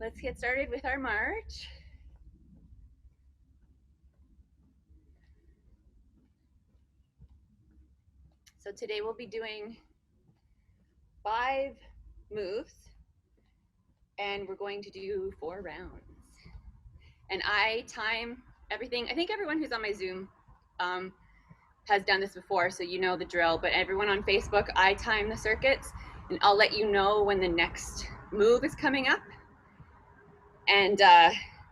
Let's get started with our march. So today we'll be doing 5 moves and we're going to do 4 rounds. And I time everything. I think everyone who's on my Zoom has done this before, so you know the drill, but everyone on Facebook, I time the circuits and I'll let you know when the next move is coming up. And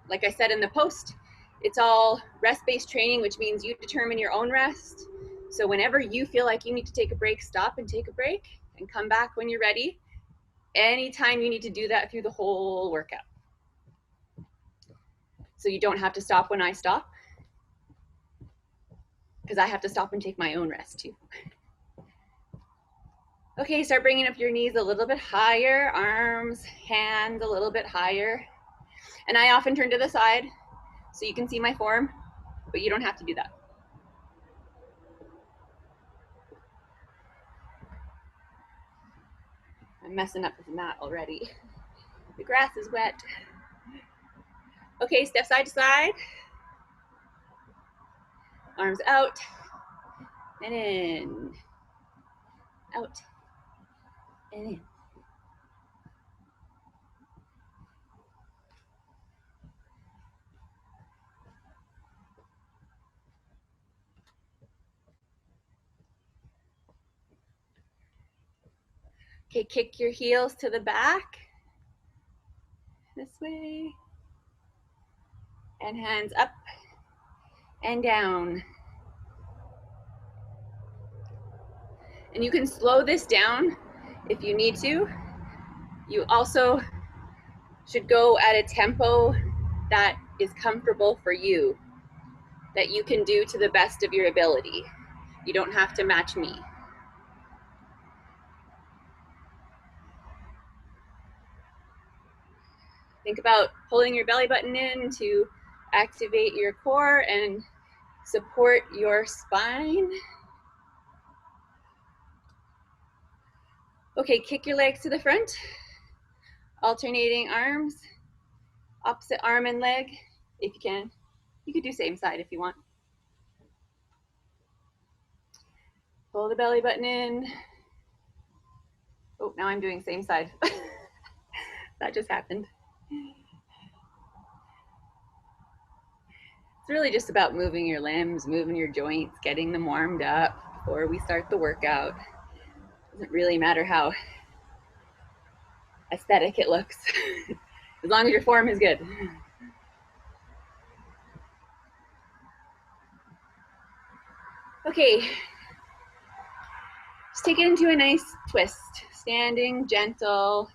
like I said in the post, it's all rest-based training, which means you determine your own rest. So whenever you feel like you need to take a break, stop and take a break and come back when you're ready. Anytime you need to do that through the whole workout. So you don't have to stop when I stop, because I have to stop and take my own rest too. Okay, start bringing up your knees a little bit higher, arms, hands a little bit higher. And I often turn to the side so you can see my form, but you don't have to do that. I'm messing up with the mat already. The grass is wet. Okay, step side to side. Arms out and in. Out and in. Okay, kick your heels to the back. This way. And hands up and down. And you can slow this down if you need to. You also should go at a tempo that is comfortable for you, that you can do to the best of your ability. You don't have to match me. Think about pulling your belly button in to activate your core and support your spine. Okay, kick your legs to the front, alternating arms, opposite arm and leg, if you can. You could do same side if you want. Pull the belly button in. Oh, now I'm doing same side. That just happened. It's really just about moving your limbs, moving your joints, getting them warmed up before we start the workout. It doesn't really matter how aesthetic it looks, as long as your form is good. Okay, just take it into a nice twist. Standing, gentle,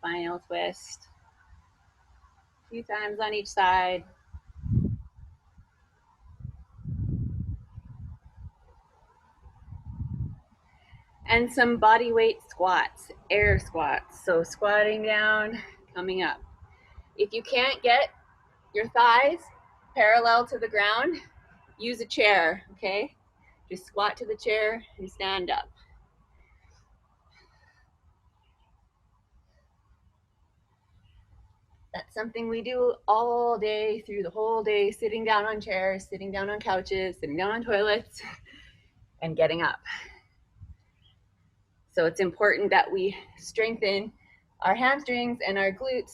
final twist. A few times on each side. And some body weight squats, air squats. So squatting down, coming up. If you can't get your thighs parallel to the ground, use a chair, okay? Just squat to the chair and stand up. That's something we do all day, through the whole day, sitting down on chairs, sitting down on couches, sitting down on toilets, and getting up. So it's important that we strengthen our hamstrings and our glutes.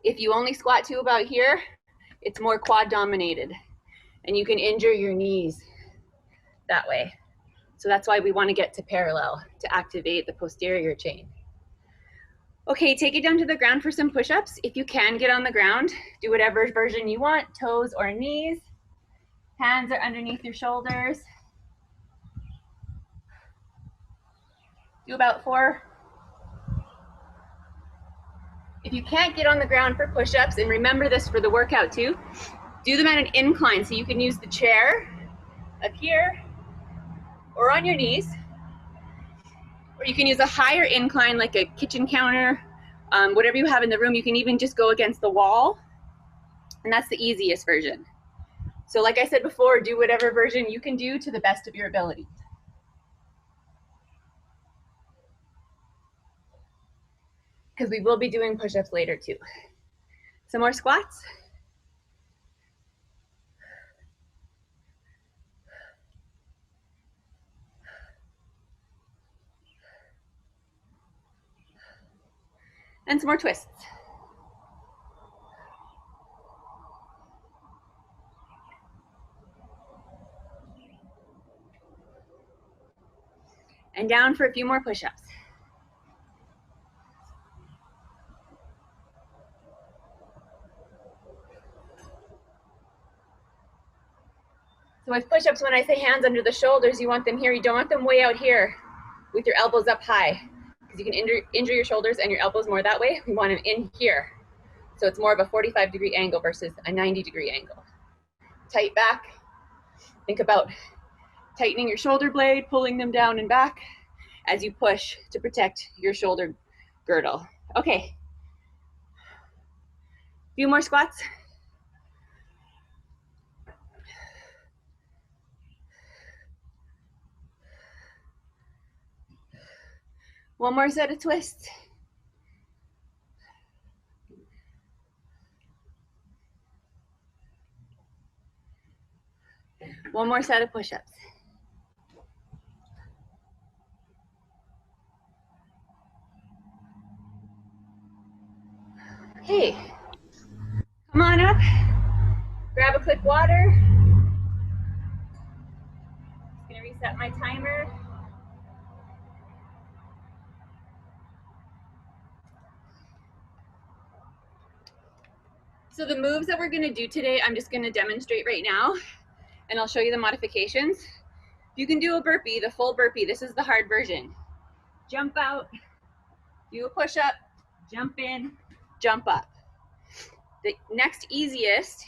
If you only squat to about here, it's more quad dominated, and you can injure your knees that way. So that's why we want to get to parallel to activate the posterior chain. Okay, take it down to the ground for some push-ups. If you can get on the ground, do whatever version you want, toes or knees. Hands are underneath your shoulders. Do about 4. If you can't get on the ground for push-ups, and remember this for the workout too, do them at an incline, so you can use the chair up here or on your knees, or you can use a higher incline like a kitchen counter, whatever you have in the room. You can even just go against the wall, and that's the easiest version. So like I said before, do whatever version you can do to the best of your ability. because we will be doing push-ups later too. Some more squats. And some more twists. And down for a few more push-ups. So with push-ups, when I say hands under the shoulders, you want them here. You don't want them way out here with your elbows up high, because you can injure your shoulders and your elbows more that way. We want them in here. So it's more of a 45-degree angle versus a 90-degree angle. Tight back. Think about tightening your shoulder blade, pulling them down and back as you push to protect your shoulder girdle. Okay. A few more squats. One more set of twists. One more set of push-ups. Okay, come on up, grab a quick water. Just gonna reset my timer. So the moves that we're gonna do today, I'm just gonna demonstrate right now, and I'll show you the modifications. You can do a burpee, the full burpee. This is the hard version. Jump out, do a push-up, jump in, jump up. The next easiest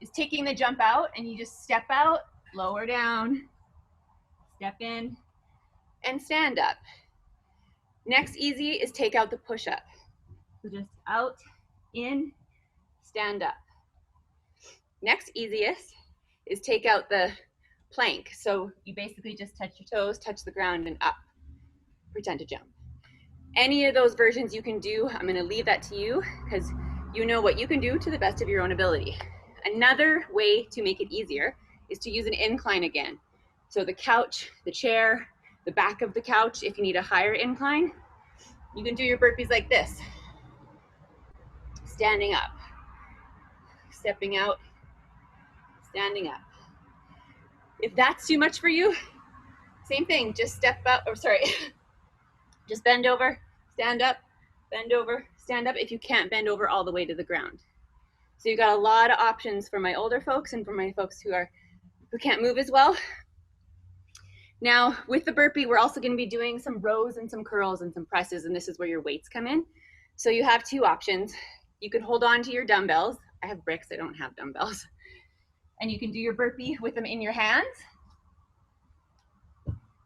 is taking the jump out, and you just step out, lower down, step in, and stand up. Next easy is take out the push-up. So just out, in, stand up. Next easiest is take out the plank. So you basically just touch your toes, touch the ground, and up. Pretend to jump. Any of those versions you can do. I'm gonna leave that to you because you know what you can do to the best of your own ability. Another way to make it easier is to use an incline again. So the couch, the chair, the back of the couch, if you need a higher incline, you can do your burpees like this. Standing up, stepping out, standing up. If that's too much for you, same thing, just step out, or sorry, just bend over, stand up, bend over, stand up if you can't bend over all the way to the ground. So you've got a lot of options for my older folks and for my folks who can't move as well. Now with the burpee, we're also gonna be doing some rows and some curls and some presses, and this is where your weights come in. So you have two options. You could hold on to your dumbbells. I have bricks, I don't have dumbbells. And you can do your burpee with them in your hands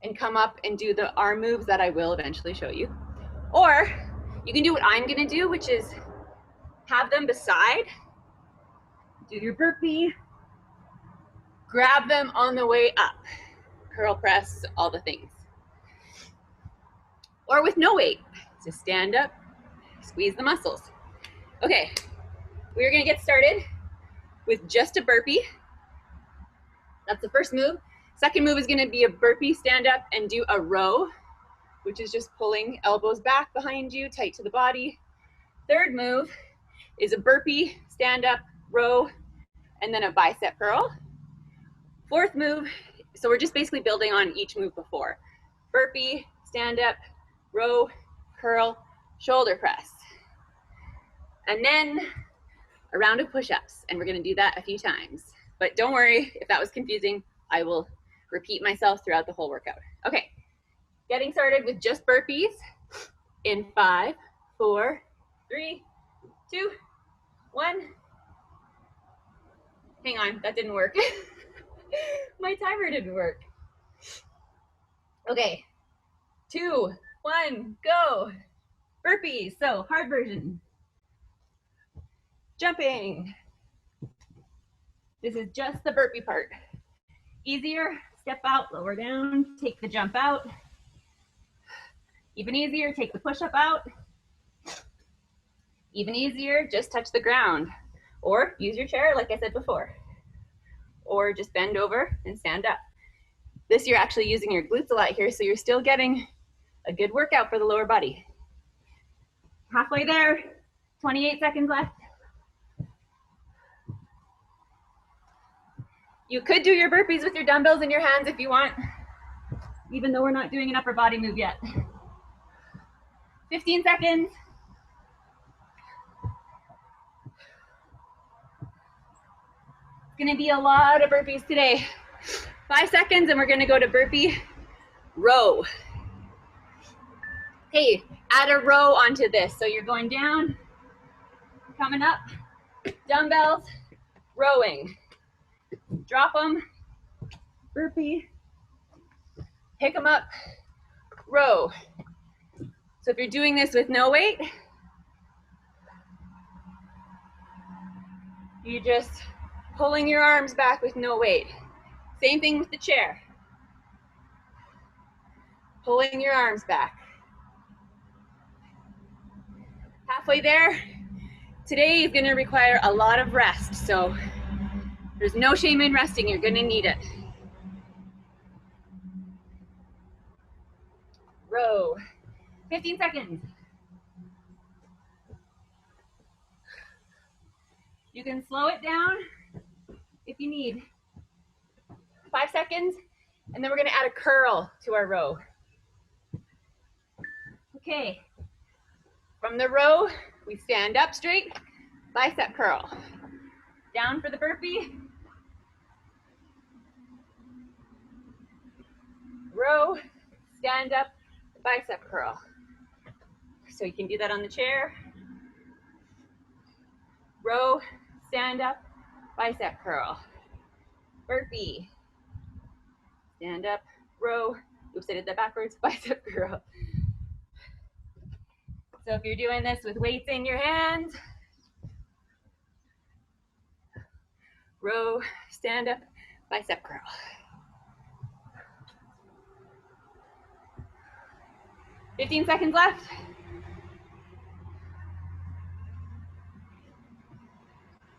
and come up and do the arm moves that I will eventually show you. Or you can do what I'm gonna do, which is have them beside, do your burpee, grab them on the way up, curl press, all the things. Or with no weight, just stand up, squeeze the muscles. Okay, we're gonna get started with just a burpee. That's the first move. Second move is gonna be a burpee, stand up and do a row, which is just pulling elbows back behind you, tight to the body. Third move is a burpee, stand up, row, and then a bicep curl. Fourth move, so we're just basically building on each move before. Burpee, stand up, row, curl, shoulder press. And then a round of push-ups, and we're gonna do that a few times. But don't worry, if that was confusing, I will repeat myself throughout the whole workout. Okay, getting started with just burpees in 5, 4, 3, 2, 1. Hang on, that didn't work. My timer didn't work. Okay, 2, 1, go. Burpees, so hard version. Jumping. This is just the burpee part. Easier, step out, lower down, take the jump out. Even easier, take the push-up out. Even easier, just touch the ground. Or use your chair like I said before. Or just bend over and stand up. This, you're actually using your glutes a lot here, so you're still getting a good workout for the lower body. Halfway there, 28 seconds left. You could do your burpees with your dumbbells in your hands if you want, even though we're not doing an upper body move yet. 15 seconds. It's gonna be a lot of burpees today. 5 seconds and we're gonna go to burpee row. Okay, add a row onto this. So you're going down, coming up, dumbbells, rowing. Drop them, burpee, pick them up, row. So if you're doing this with no weight, you're just pulling your arms back with no weight. Same thing with the chair. Pulling your arms back. Halfway there, today is gonna require a lot of rest, so there's no shame in resting, you're gonna need it. Row, 15 seconds. You can slow it down if you need. 5 seconds, and then we're gonna add a curl to our row. Okay, from the row, we stand up straight, bicep curl. Down for the burpee. Row, stand up, bicep curl. So you can do that on the chair. Row, stand up, bicep curl. Burpee. Stand up, row. Oops, I did that backwards. Bicep curl. So if you're doing this with weights in your hands, row, stand up, bicep curl. $15 seconds left.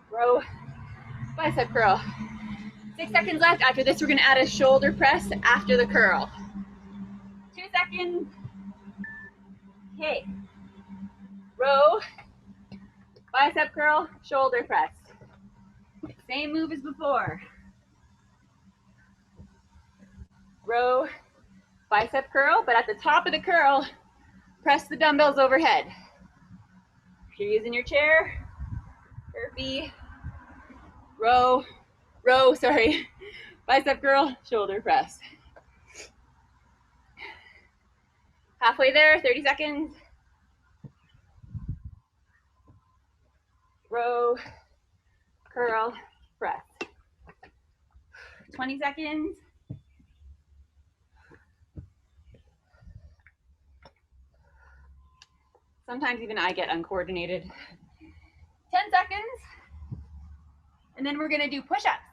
Row, bicep curl. 6 seconds left. After this, we're gonna add a shoulder press after the curl. 2 seconds. Okay. Row, bicep curl, shoulder press. Same move as before. Row, bicep curl, but at the top of the curl, press the dumbbells overhead. If you're using your chair, burpee, row, bicep curl, shoulder press. Halfway there, 30 seconds. Row, curl, press. 20 seconds. Sometimes even I get uncoordinated. 10 seconds. And then we're gonna do push-ups.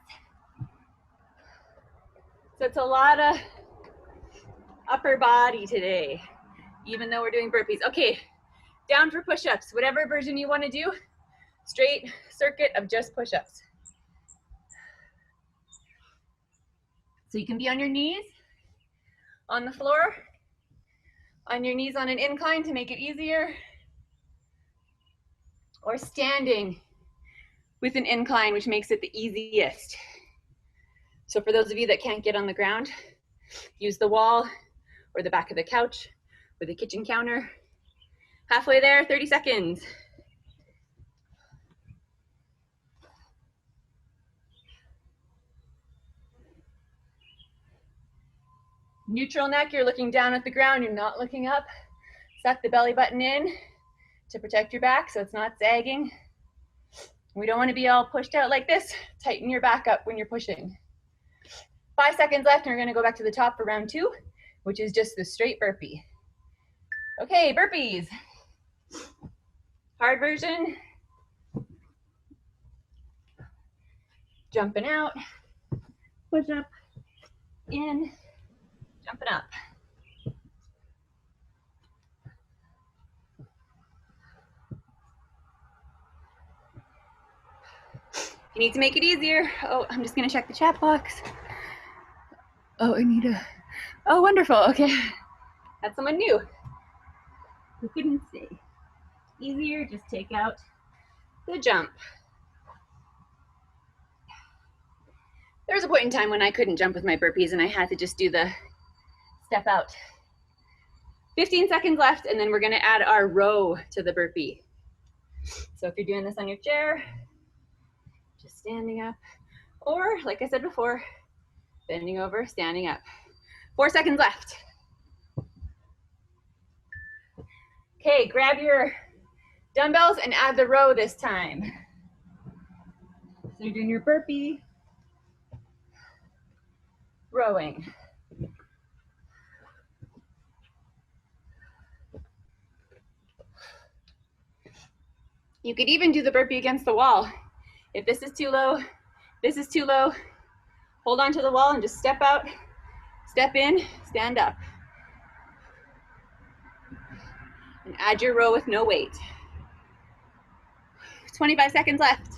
So it's a lot of upper body today, even though we're doing burpees. Okay, down for push-ups. Whatever version you wanna do, straight circuit of just push-ups. So you can be on your knees, on the floor, on your knees on an incline to make it easier, or standing with an incline, which makes it the easiest. So for those of you that can't get on the ground, use the wall or the back of the couch or the kitchen counter. Halfway there, 30 seconds. Neutral neck, you're looking down at the ground, you're not looking up. Suck the belly button in to protect your back so it's not sagging. We don't want to be all pushed out like this. Tighten your back up when you're pushing. 5 seconds left, and we're going to go back to the top for round 2, which is just the straight burpee. Okay, burpees. Hard version. Jumping out, push up, in, jumping up. You need to make it easier. Oh, I'm just gonna check the chat box. Oh, Anita. Oh, wonderful. Okay. That's someone new who couldn't say. Easier, just take out the jump. There was a point in time when I couldn't jump with my burpees and I had to just do the step out. 15 seconds left, and then we're gonna add our row to the burpee. So if you're doing this on your chair, just standing up, or like I said before, bending over, standing up. 4 seconds left. Okay, grab your dumbbells and add the row this time. So you're doing your burpee, rowing. You could even do the burpee against the wall. If this is too low, this is too low, hold on to the wall and just step out, step in, stand up. And add your row with no weight. 25 seconds left.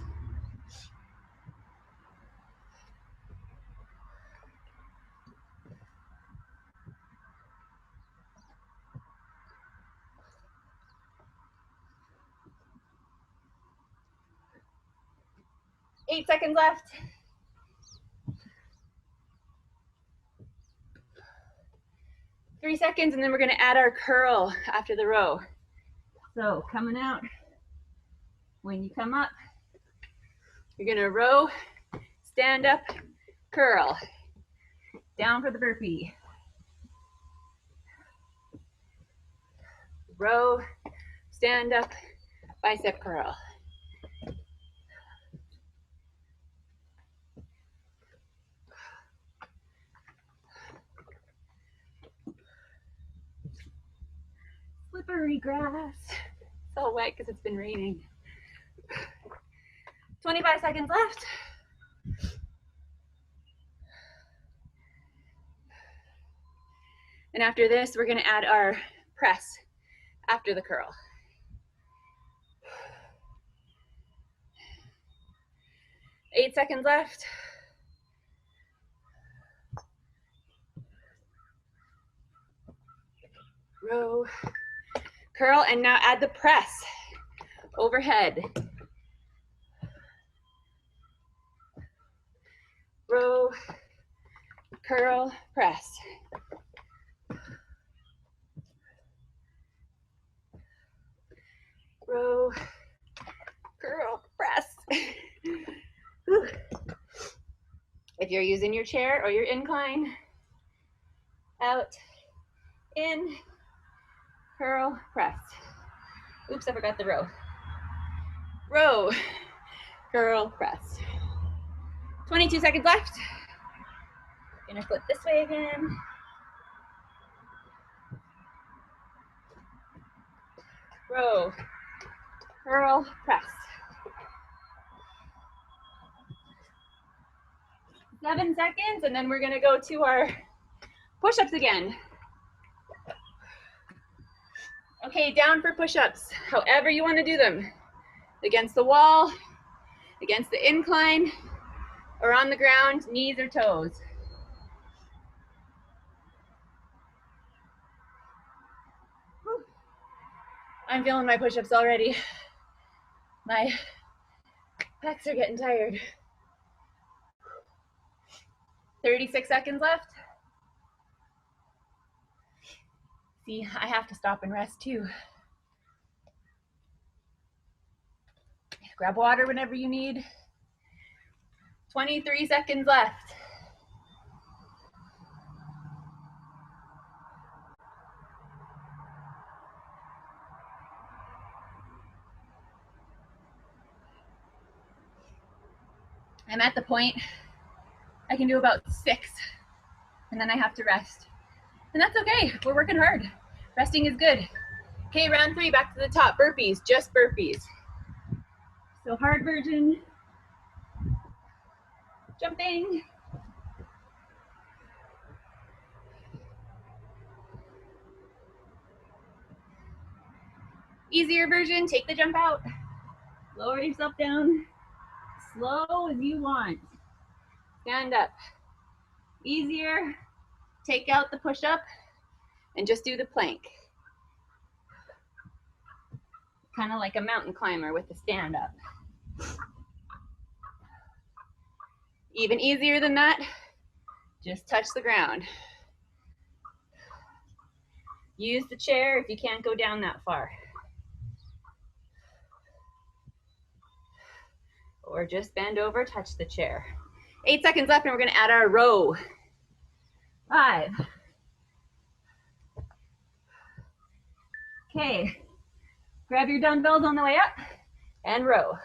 Eight seconds left. 3 seconds, and then we're gonna add our curl after the row. So coming out, when you come up, you're gonna row, stand up, curl. Down for the burpee. Row, stand up, bicep curl. Slippery grass. It's all wet because it's been raining. 25 seconds left. And after this, we're gonna add our press after the curl. 8 seconds left. Row, curl, and now add the press overhead. Row, curl, press. Row, curl, press. If you're using your chair or your incline, out, in, curl, press. Oops, I forgot the row. Row, curl, press. 22 seconds left. Gonna flip this way again. Row, curl, press. 7 seconds, and then we're gonna go to our push-ups again. Okay, down for push-ups, however you wanna do them. Against the wall, against the incline, or on the ground, knees or toes. Whew. I'm feeling my push-ups already. My pecs are getting tired. 36 seconds left. See, I have to stop and rest too. Grab water whenever you need. 23 seconds left. I'm at the point I can do about 6, and then I have to rest. And that's okay, we're working hard. Resting is good. Okay, round 3, back to the top. Burpees, just burpees. So hard version, jumping. Easier version, take the jump out. Lower yourself down, slow as you want. Stand up. Easier, take out the push-up and just do the plank. Kind of like a mountain climber with the stand up. Even easier than that, just touch the ground. Use the chair if you can't go down that far. Or just bend over, touch the chair. 8 seconds left and we're gonna add our row. 5. Okay, grab your dumbbells on the way up and row.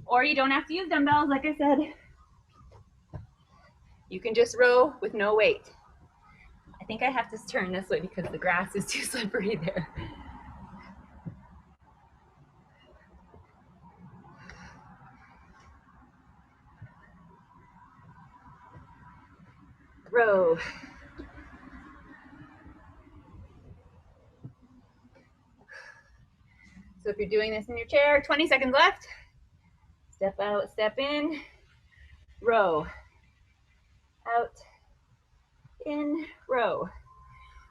Or you don't have to use dumbbells, like I said. You can just row with no weight. I think I have to turn this way because the grass is too slippery there. Row. So if you're doing this in your chair, 20 seconds left. Step out, step in, row. Out, in, row.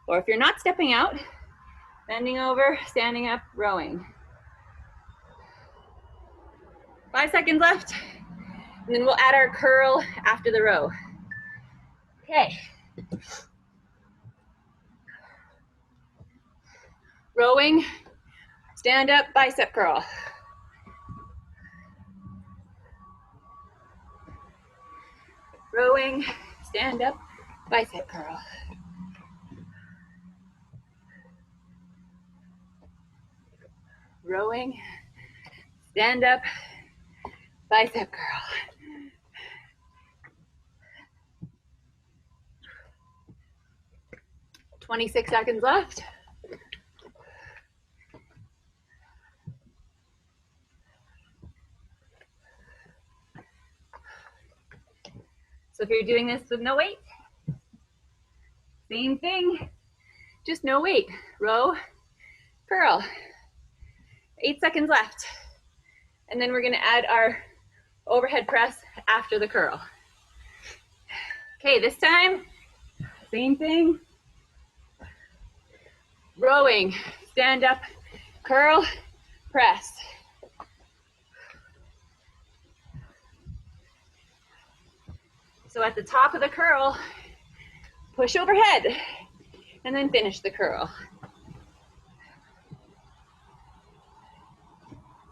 Or if you're not stepping out, bending over, standing up, rowing. 5 seconds left, and then we'll add our curl after the row. Okay. Rowing, stand up, bicep curl. Rowing, stand up, bicep curl. Rowing, stand up, bicep curl. "26 seconds left. So if you're doing this with no weight, same thing, just no weight. Row, curl. 8 seconds left. And then we're gonna add our overhead press after the curl. Okay, this time, same thing. Rowing, stand up, curl, press. So at the top of the curl, push overhead, and then finish the curl.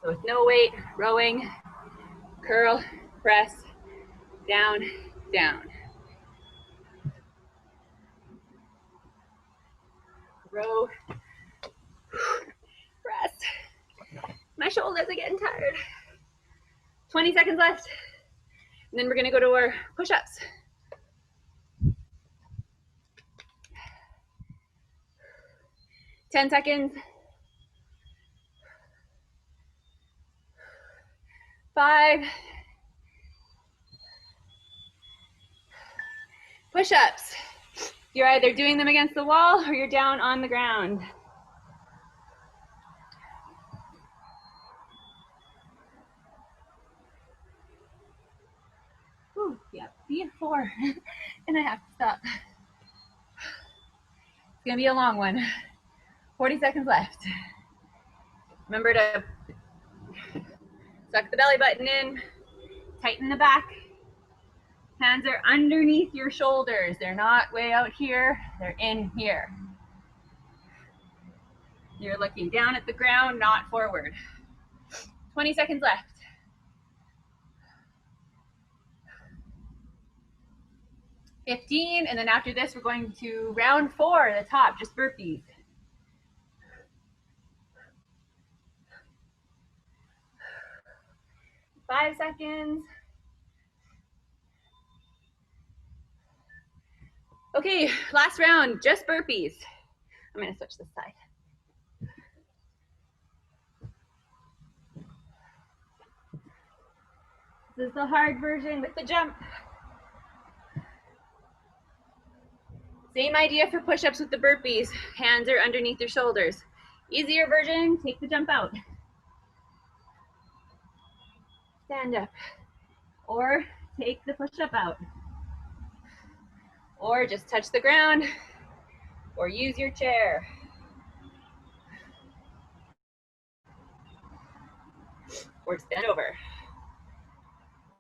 So with no weight, rowing, curl, press, down, down. Row, press. My shoulders are getting tired. 20 seconds left. And then we're gonna go to our push-ups. Ten seconds. 5. Push-ups. You're either doing them against the wall or you're down on the ground. Ooh, yeah, see, 4. And I have to stop. It's gonna be a long one. 40 seconds left. Remember to suck the belly button in, tighten the back. Hands are underneath your shoulders. They're not way out here, they're in here. You're looking down at the ground, not forward. 20 seconds left. 15, and then after this, we're going to round 4, the top, just burpees. 5 seconds. Okay, last round, just burpees. I'm gonna switch this side. This is the hard version with the jump. Same idea for push-ups with the burpees. Hands are underneath your shoulders. Easier version, take the jump out. Stand up. Or take the push-up out. Or just touch the ground. Or use your chair. Or stand over.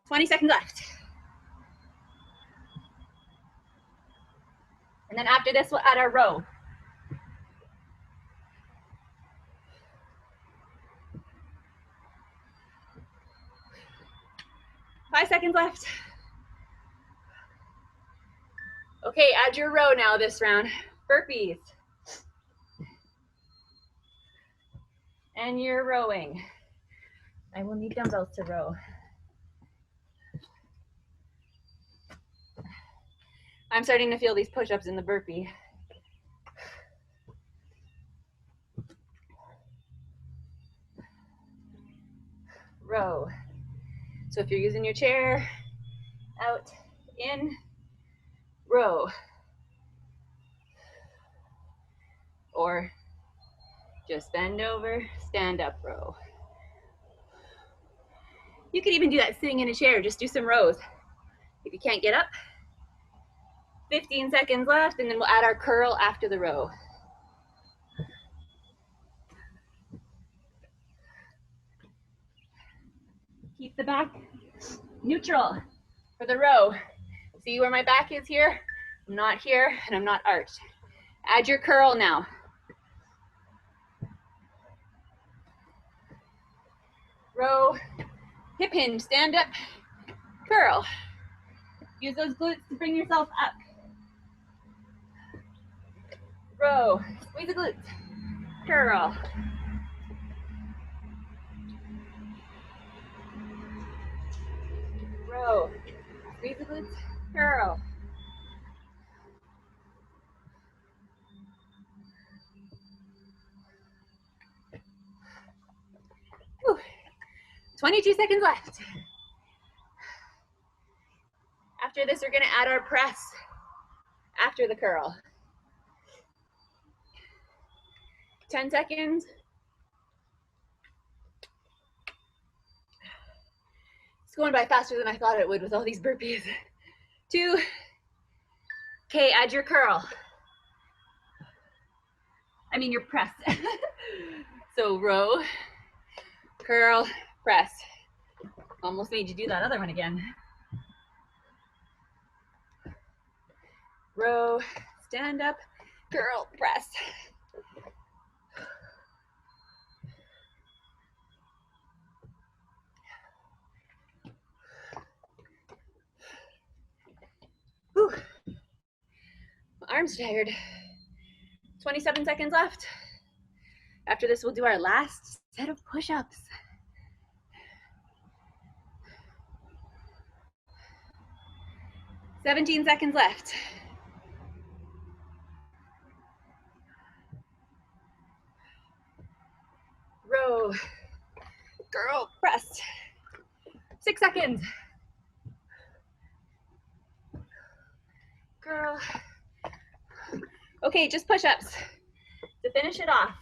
20 seconds left. And then after this, we'll add our row. Five seconds left. Okay, add your row now this round. Burpees. And you're rowing. I will need dumbbells to row. I'm starting to feel these push-ups in the burpee. Row. So if you're using your chair, out, in, row. Or just bend over, stand up, row. You could even do that sitting in a chair, just do some rows. If you can't get up, 15 seconds left, and then we'll add our curl after the row. Keep the back neutral for the row. See where my back is here? I'm not here, and I'm not arched. Add your curl now. Row, hip hinge, stand up, curl. Use those glutes to bring yourself up. Row, squeeze the glutes, curl. Row, squeeze the glutes, curl. Whew. 22 seconds left. After this, we're gonna add our press after the curl. 10 seconds. It's going by faster than I thought it would with all these burpees. 2. Okay, add your curl. I mean your press. So row, curl, press. Almost made you do that other one again. Row, stand up, curl, press. Whew. My arm's tired. 27 seconds left. After this, we'll do our last set of push-ups. 17 seconds left. Row, girl, press. 6 seconds. Girl. Okay, just push-ups to finish it off.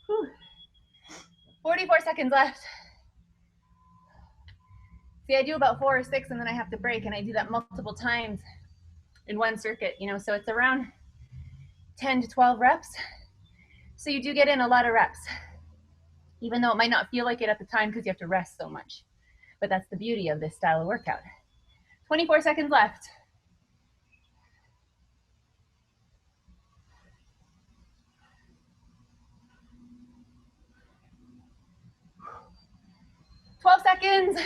Whew. 44 seconds left. See, I do about 4 or 6 and then I have to break, and I do that multiple times in one circuit, you know, so it's around 10 to 12 reps. So you do get in a lot of reps, even though it might not feel like it at the time because you have to rest so much. But that's the beauty of this style of workout. 24 seconds left. Seconds.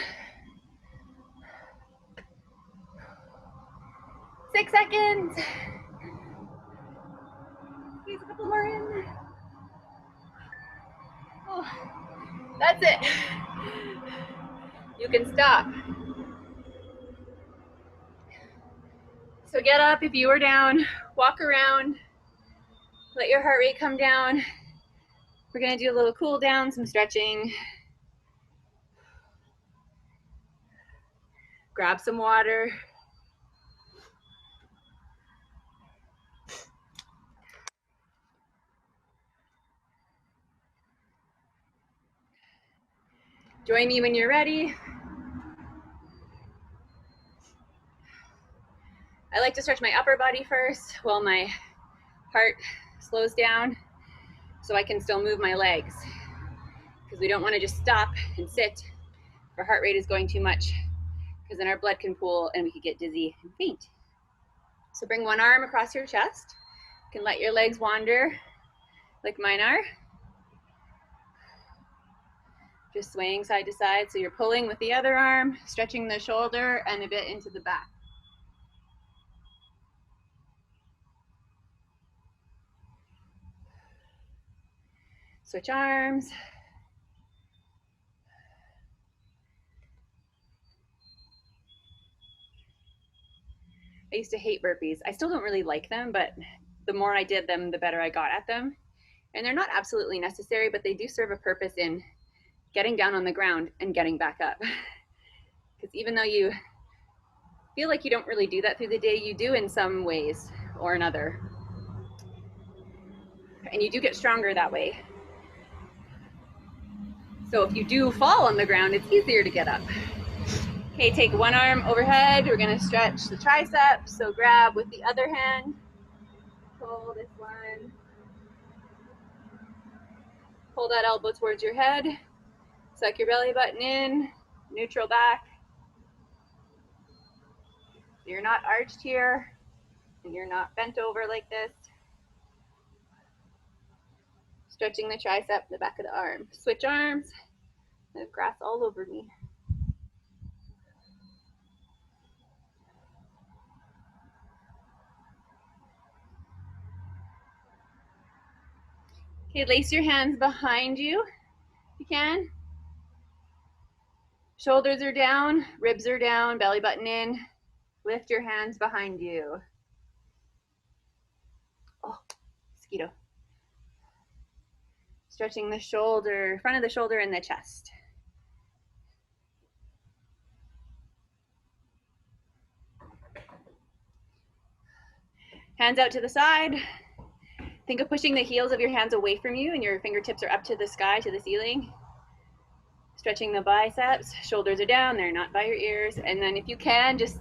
6 seconds. Squeeze a couple more in. Oh, that's it. You can stop. So get up if you are down, walk around, let your heart rate come down. We're gonna do a little cool down, some stretching. Grab some water. Join me when you're ready. I like to stretch my upper body first while my heart slows down so I can still move my legs, because we don't want to just stop and sit if our heart rate is going too much, because then our blood can pool and we could get dizzy and faint. So bring one arm across your chest. You can let your legs wander like mine are. Just swaying side to side. So you're pulling with the other arm, stretching the shoulder and a bit into the back. Switch arms. I used to hate burpees. I still don't really like them, but the more I did them, the better I got at them. And they're not absolutely necessary, but they do serve a purpose in getting down on the ground and getting back up. Because even though you feel like you don't really do that through the day, you do in some ways or another. And you do get stronger that way. So if you do fall on the ground, it's easier to get up. Okay, take one arm overhead. We're gonna stretch the triceps. So grab with the other hand. Pull this one. Pull that elbow towards your head. Suck your belly button in. Neutral back. You're not arched here. And you're not bent over like this. Stretching the tricep, the back of the arm. Switch arms. There's grass all over me. Okay, lace your hands behind you if you can. Shoulders are down, ribs are down, belly button in. Lift your hands behind you. Oh, mosquito. Stretching the shoulder, front of the shoulder and the chest. Hands out to the side. Think of pushing the heels of your hands away from you and your fingertips are up to the sky, to the ceiling. Stretching the biceps, shoulders are down, they're not by your ears. And then if you can, just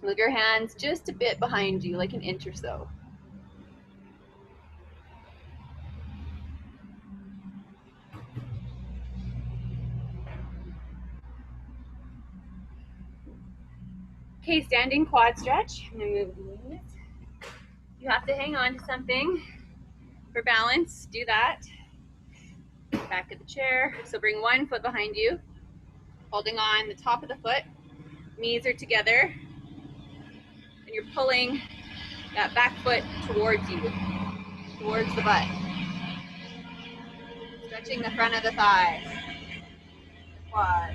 move your hands just a bit behind you, like an inch or so. Okay, standing quad stretch. I'm gonna move the knees. You have to hang on to something for balance. Do that. Back of the chair. So bring one foot behind you, holding on the top of the foot. Knees are together, and you're pulling that back foot towards you, towards the butt. Stretching the front of the thighs. Quad.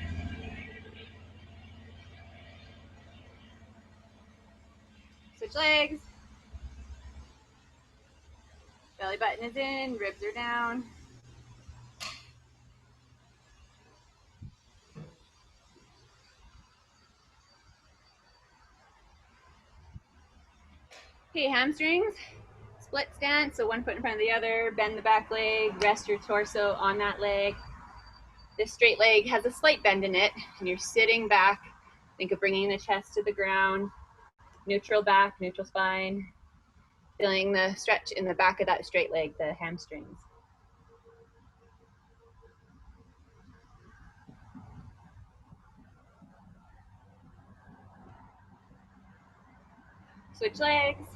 Switch legs. Belly button is in, ribs are down. Okay, hamstrings. Split stance, so one foot in front of the other. Bend the back leg, rest your torso on that leg. This straight leg has a slight bend in it, and you're sitting back. Think of bringing the chest to the ground. Neutral back, neutral spine. Feeling the stretch in the back of that straight leg, the hamstrings. Switch legs.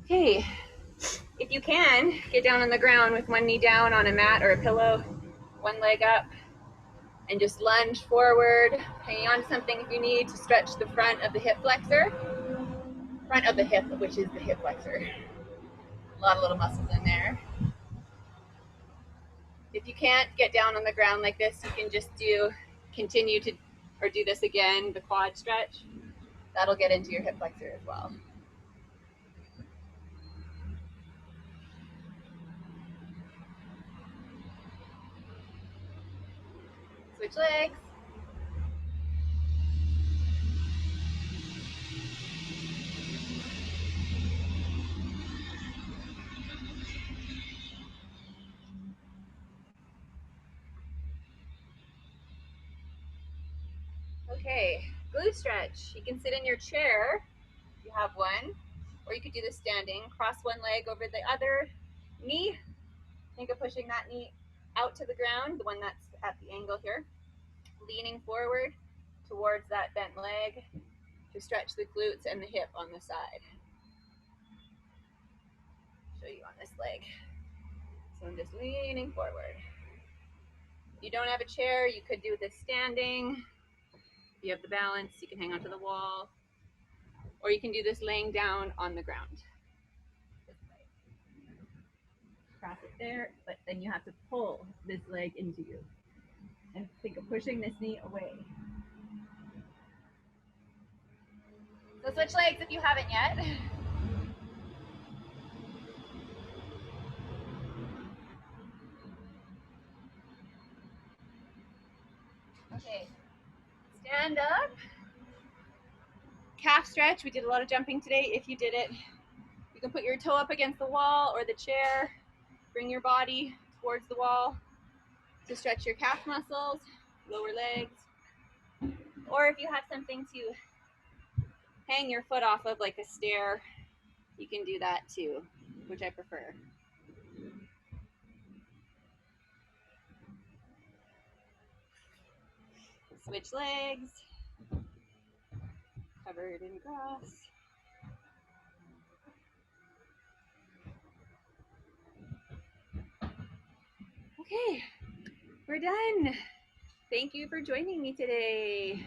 Okay, if you can, get down on the ground with one knee down on a mat or a pillow, one leg up, and just lunge forward, hanging on to something if you need to stretch the front of the hip flexor. Front of the hip, which is the hip flexor. A lot of little muscles in there. If you can't get down on the ground like this, you can just continue to do this again, the quad stretch. That'll get into your hip flexor as well. Switch legs. Okay, glute stretch. You can sit in your chair if you have one, or you could do this standing. Cross one leg over the other knee. Think of pushing that knee out to the ground, the one that's at the angle here. Leaning forward towards that bent leg to stretch the glutes and the hip on the side. Show you on this leg. So I'm just leaning forward. If you don't have a chair, you could do this standing. If you have the balance, you can hang onto the wall, or you can do this laying down on the ground. This way. Cross it there, but then you have to pull this leg into you. And think of pushing this knee away. So switch legs if you haven't yet. Okay, stand up. Calf stretch. We did a lot of jumping today. If you did it, you can put your toe up against the wall or the chair. Bring your body towards the wall to stretch your calf muscles, lower legs. Or if you have something to hang your foot off of, like a stair, you can do that too, which I prefer. Switch legs, covered in grass. Okay, we're done. Thank you for joining me today.